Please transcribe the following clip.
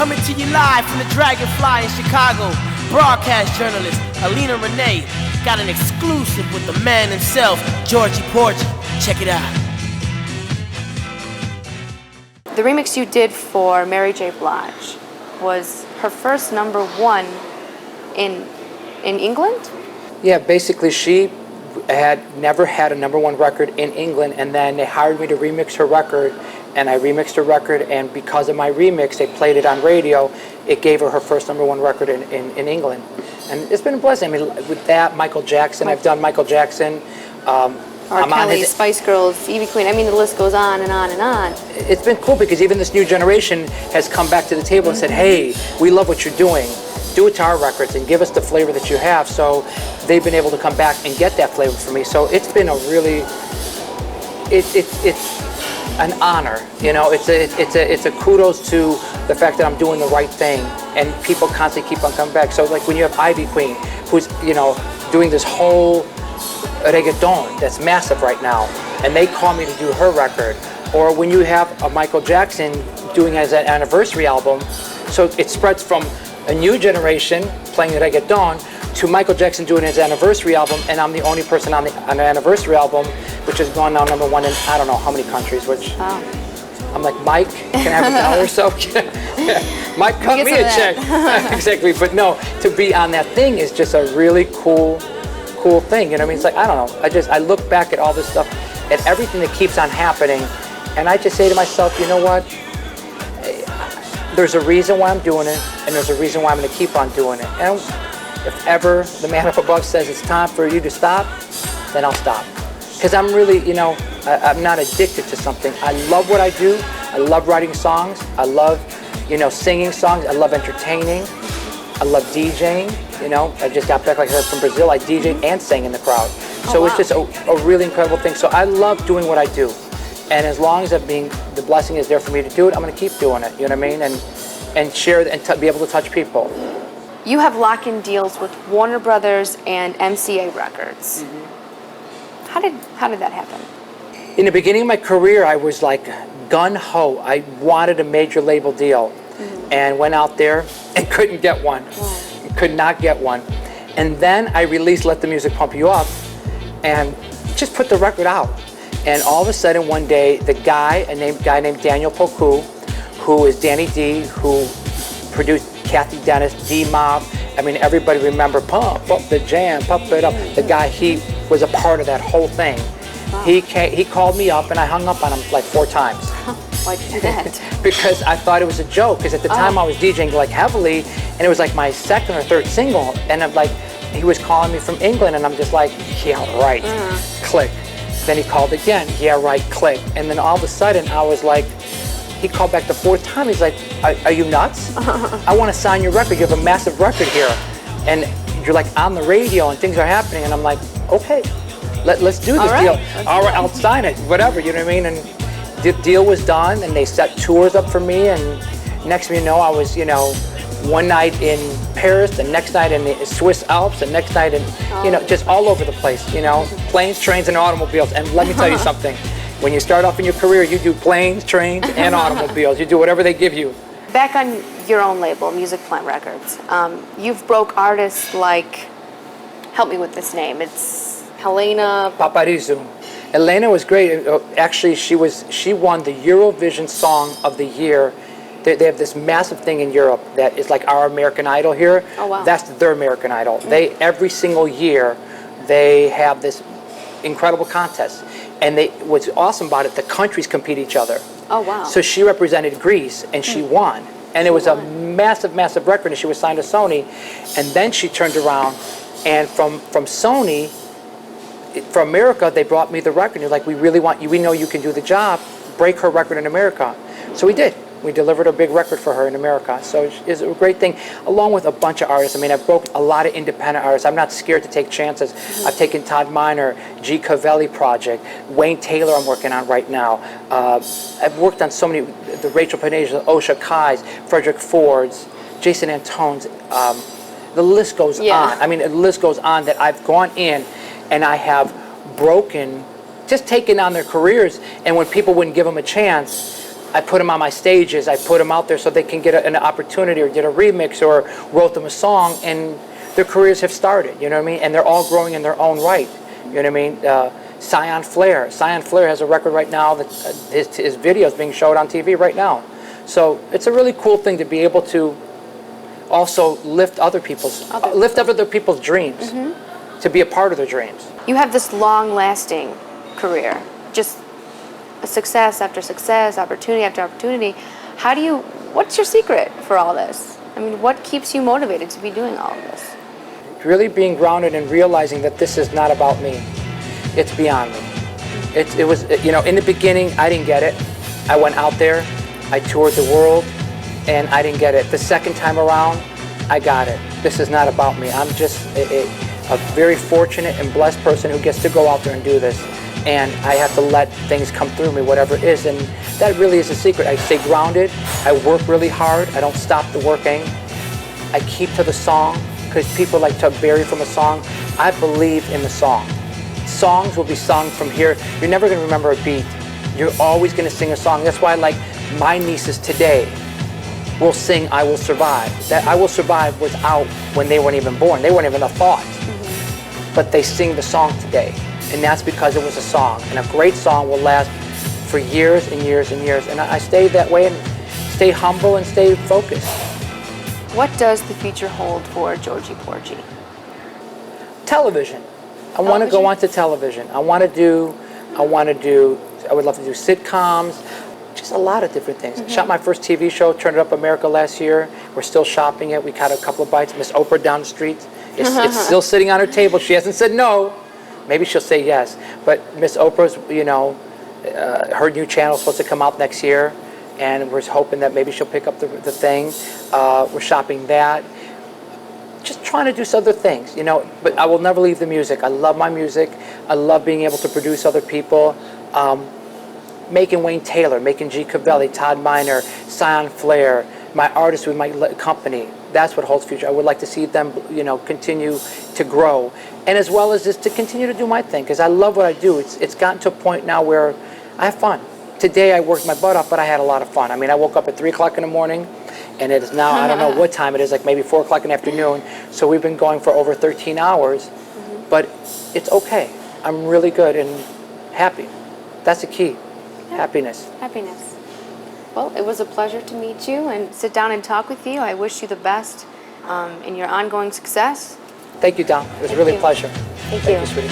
Coming to you live from the Dragonfly in Chicago. Broadcast journalist Alina Ranae got an exclusive with the man himself, Georgie Porgie. Check it out. The remix you did for Mary J Blige was her first #1 in England? Yeah, basically she had never had a #1 record in England, and then they hired me to remix her record, and I remixed her record, and because of my remix, they played it on radio. It gave her first #1 record in England. And it's been a blessing. I mean, with that, Michael Jackson, I've done Michael Jackson. R. Kelly, Spice Girls, Ivy Queen, I mean the list goes on and on and on. It's been cool because even this new generation has come back to the table and said, hey, we love what you're doing. Do it to our records and give us the flavor that you have. So they've been able to come back and get that flavor for me. So it's been a really, it's an honor. You know, it's a kudos to the fact that I'm doing the right thing, and people constantly keep on coming back. So like when you have Ivy Queen, who's doing this whole reggaeton that's massive right now, and they call me to do her record, or when you have a Michael Jackson doing as an anniversary album, so it spreads from a new generation playing reggaeton to Michael Jackson doing his anniversary album, and I'm the only person on the anniversary album, which has gone now #1 in I don't know how many countries, which I'm like, Mike, can I have $1 or so? Mike, cut me a check. Exactly, but no, to be on that thing is just a really cool thing. You know what I mean? It's like, I don't know, I look back at all this stuff, at everything that keeps on happening, and I just say to myself, you know what? There's a reason why I'm doing it, and there's a reason why I'm going to keep on doing it. And if ever the man up above says it's time for you to stop, then I'll stop. Because I'm really, I'm not addicted to something. I love what I do. I love writing songs. I love, singing songs. I love entertaining. I love DJing. I just got back, like I said, from Brazil. I DJed and sang in the crowd. So It's just a really incredible thing. So I love doing what I do. And as long as the blessing is there for me to do it, I'm going to keep doing it. You know what I mean? And share and be able to touch people. You have lock-in deals with Warner Brothers and MCA Records. How did that happen? In the beginning of my career, I was like gun-ho. I wanted a major label deal, and went out there and couldn't get one. Could not get one. And then I released Let the Music Pump You Up and just put the record out. And all of a sudden one day, a guy named Daniel Poku, who is Danny D, who produced Kathy Dennis, D-Mob. I mean, everybody remember Pump Up the Jam, Pump It Up. The guy, he was a part of that whole thing. Wow. He called me up, and I hung up on him like 4 times. Why'd you do that? Because I thought it was a joke, because at the time I was DJing like heavily, and it was like my 2nd or 3rd single, and I'm like, he was calling me from England, and I'm just like, yeah, right, click. Then he called again, yeah, right, click. And then all of a sudden, I was like, he called back the 4th time, he's like, are you nuts? I want to sign your record, you have a massive record here. And you're like on the radio, and things are happening, and I'm like, okay, let's do this deal. All right, I'll sign it, whatever, you know what I mean? And the deal was done, and they set tours up for me, and next thing you know, I was, one night in Paris, the next night in the Swiss Alps, the next night in, just all over the place, planes, trains, and automobiles. And let me tell you something, when you start off in your career, you do planes, trains, and automobiles. You do whatever they give you. Back on your own label, Music Plant Records, you've broke artists like, help me with this name, it's Helena Paparizou. Elena was great. Actually, she won the Eurovision Song of the Year. They have this massive thing in Europe that is like our American Idol here. Oh, wow. That's their American Idol. They every single year they have this incredible contest, and what's awesome about it, the countries compete each other. Oh, wow. So she represented Greece, and she won, and it was a massive record, and she was signed to Sony, and then she turned around, and from Sony, for America, they brought me the record. They're like, we really want you. We know you can do the job. Break her record in America. So we did. We delivered a big record for her in America. So it's a great thing, along with a bunch of artists. I mean, I've broke a lot of independent artists. I'm not scared to take chances. I've taken Todd Minor, G. Cavelli Project, Wayne Taylor I'm working on right now. I've worked on so many, the Rachel Paneja, Osha Kai's, Frederick Ford's, Jason Antone's. The list goes on. I mean, the list goes on that I've gone in and I have broken, just taken on their careers, and when people wouldn't give them a chance, I put them on my stages. I put them out there so they can get an opportunity, or did a remix, or wrote them a song, and their careers have started. You know what I mean? And they're all growing in their own right. You know what I mean? Scion Flair has a record right now that his video is being showed on TV right now. So it's a really cool thing to be able to also lift other people's dreams, to be a part of their dreams. You have this long-lasting career, just success after success, opportunity after opportunity. What's your secret for all this? I mean, what keeps you motivated to be doing all of this? Really being grounded and realizing that this is not about me. It's beyond me. It was, you know, in the beginning, I didn't get it. I went out there, I toured the world, and I didn't get it. The second time around, I got it. This is not about me. I'm just a very fortunate and blessed person who gets to go out there and do this. And I have to let things come through me, whatever it is. And that really is the secret. I stay grounded. I work really hard. I don't stop the working. I keep to the song, because people like to vary from a song. I believe in the song. Songs will be sung from here. You're never going to remember a beat. You're always going to sing a song. That's why, like, my nieces today will sing I Will Survive. That I Will Survive was out when they weren't even born. They weren't even a thought. But they sing the song today. And that's because it was a song. And a great song will last for years and years and years. And I stay that way and stay humble and stay focused. What does the future hold for Georgie Porgie? Television. I want to go on to television. I would love to do sitcoms, just a lot of different things. Shot my first TV show, Turn It Up America, last year. We're still shopping it. We got a couple of bites. Miss Oprah down the street. It's still sitting on her table. She hasn't said no. Maybe she'll say yes. But Miss Oprah's, you know, her new channel is supposed to come out next year, and we're hoping that maybe she'll pick up the thing. We're shopping that. Just trying to do some other things, you know, but I will never leave the music. I love my music. I love being able to produce other people. Making Wayne Taylor, making G. Cavelli, Todd Miner, Scion Flair, my artists with my company. That's what holds future. I would like to see them, you know, continue to grow. And as well as just to continue to do my thing, because I love what I do. It's gotten to a point now where I have fun. Today I worked my butt off, but I had a lot of fun. I mean, I woke up at 3 o'clock in the morning, and it is now, I don't know what time it is, like maybe 4 o'clock in the afternoon. So we've been going for over 13 hours, but it's okay. I'm really good and happy. That's the key. Yeah. Happiness. Happiness. Well, it was a pleasure to meet you and sit down and talk with you. I wish you the best in your ongoing success. Thank you, Dom. It was really a pleasure. Thank you, sweetie.